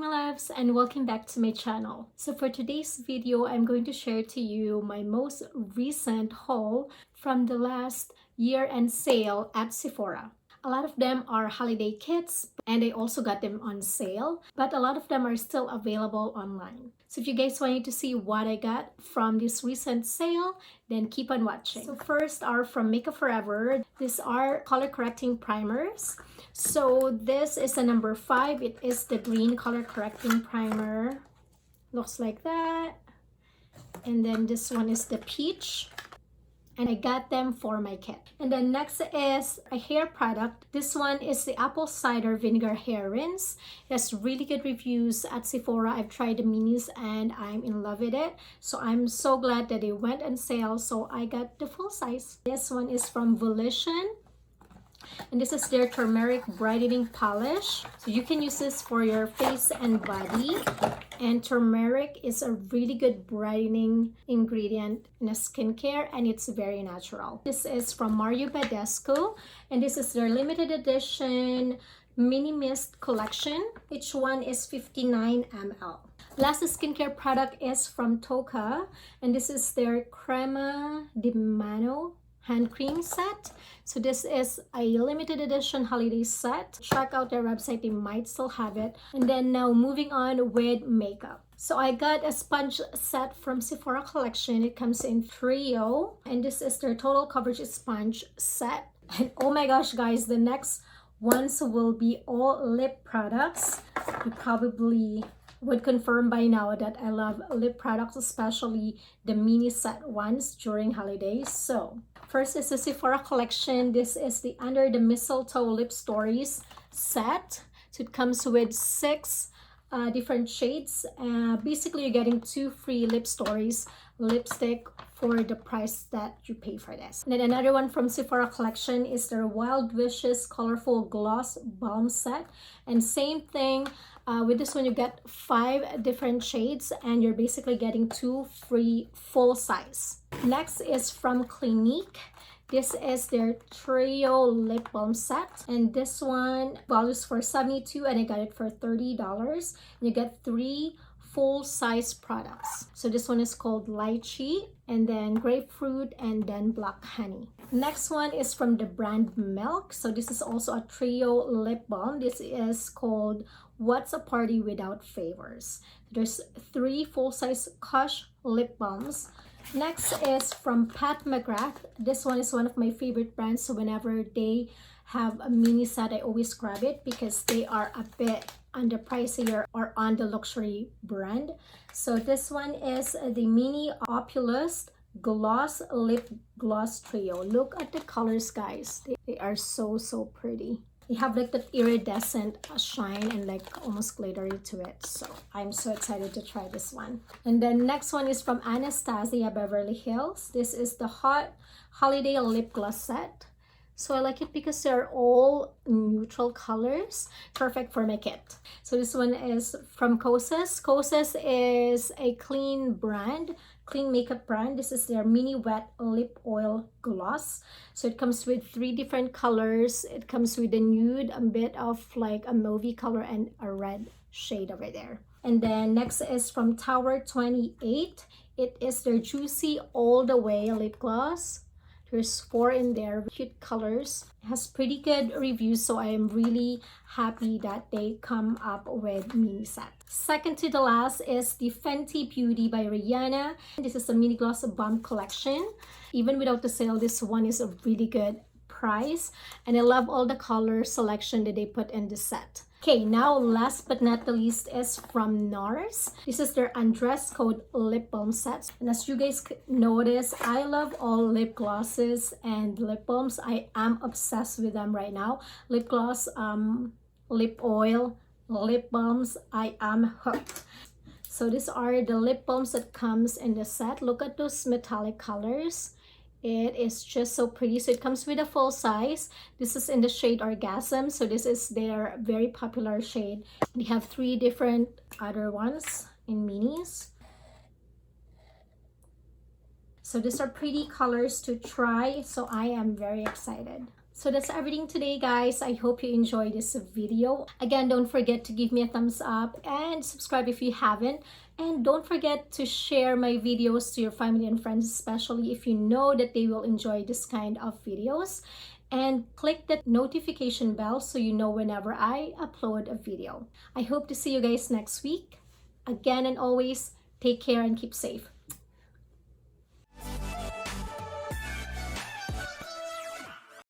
my loves, and welcome back to my channel. So for today's video, I'm going to share to you my most recent haul from the last year-end sale at Sephora. A lot of them are holiday kits and I also got them on sale, but a lot of them are still available online. So if you guys wanted to see what I got from this recent sale, then keep on watching. So first are from Makeup Forever. These are color correcting primers. So this is the number 5. It is the green color correcting primer. Looks like that. And then this one is the peach. And I got them for my kit. And then next is a hair product. This one is the apple cider vinegar hair rinse. It has really good reviews at Sephora. I've tried the minis and I'm in love with it. So I'm so glad that they went on sale. So I got the full size. This one is from Volition. And this is their turmeric brightening polish. So you can use this for your face and body. And turmeric is a really good brightening ingredient in a skincare, and it's very natural. This is from Mario Badescu, and this is their limited edition mini mist collection. Each one is 59 ml. Last skincare product is from Toka, and this is their Crema di Mano hand cream set. So this is a limited edition holiday set. Check out their website, they might still have it. And then now moving on with makeup. So I got a sponge set from Sephora collection. It comes in trio, and this is their total coverage sponge set. And oh my gosh guys, the next ones will be all lip products. You probably would confirm by now that I love lip products, especially the mini set ones during holidays. So first is the Sephora collection. This is the Under the Mistletoe Lip Stories set. So it comes with 6 different shades. Basically, you're getting 2 free Lip Stories lipstick for the price that you pay for this. And then another one from Sephora collection is their Wild Wishes Colorful Gloss Balm set. And same thing, with this one you get 5 different shades and you're basically getting 2 free full size. Next is from Clinique. This is their trio lip balm set, and this one values for $72 and I got it for $30. And you get 3 full-size products. So this one is called Lychee, and then Grapefruit, and then Black Honey. Next one is from the brand Milk. So this is also a trio lip balm. This is called What's a Party Without Favors. There's 3 full-size Kush lip balms. Next is from Pat McGrath. This one is one of my favorite brands. So whenever they have a mini set, I always grab it because they are a bit on the pricier or on the luxury brand. So this one is the Mini Opulous Gloss Lip Gloss Trio. Look at the colors, guys. They are so pretty. They have like that iridescent shine and like almost glittery to it. So I'm so excited to try this one. And then next one is from Anastasia Beverly Hills. This is the Hot Holiday Lip Gloss set. So I like it because they're all neutral colors, perfect for my kit. So this one is from Kosas. Kosas is a clean makeup brand. This is their mini wet lip oil gloss. So it comes with 3 different colors. It comes with a nude, a bit of like a mauvey color, and a red shade over there. And then next is from Tower 28. It is their Juicy All the Way lip gloss. There's 4 in there, cute colors. It has pretty good reviews, so I am really happy that they come up with mini set. Second to the last is the Fenty Beauty by Rihanna. This is a mini gloss bomb collection. Even without the sale, this one is a really good price. And I love all the color selection that they put in the set. Okay, now last but not the least is from NARS. This is their Undress Code Lip Balm set. And as you guys notice, I love all lip glosses and lip balms. I am obsessed with them right now. Lip gloss, lip oil, lip balms, I am hooked. So these are the lip balms that comes in the set. Look at those metallic colors. It is just so pretty. So it comes with a full size. This is in the shade Orgasm. So this is their very popular shade. They have 3 different other ones in minis. So these are pretty colors to try. So I am very excited. So that's everything today, guys. I hope you enjoyed this video. Again, don't forget to give me a thumbs up and subscribe if you haven't. And don't forget to share my videos to your family and friends, especially if you know that they will enjoy this kind of videos. And click that notification bell so you know whenever I upload a video. I hope to see you guys next week. Again and always, take care and keep safe.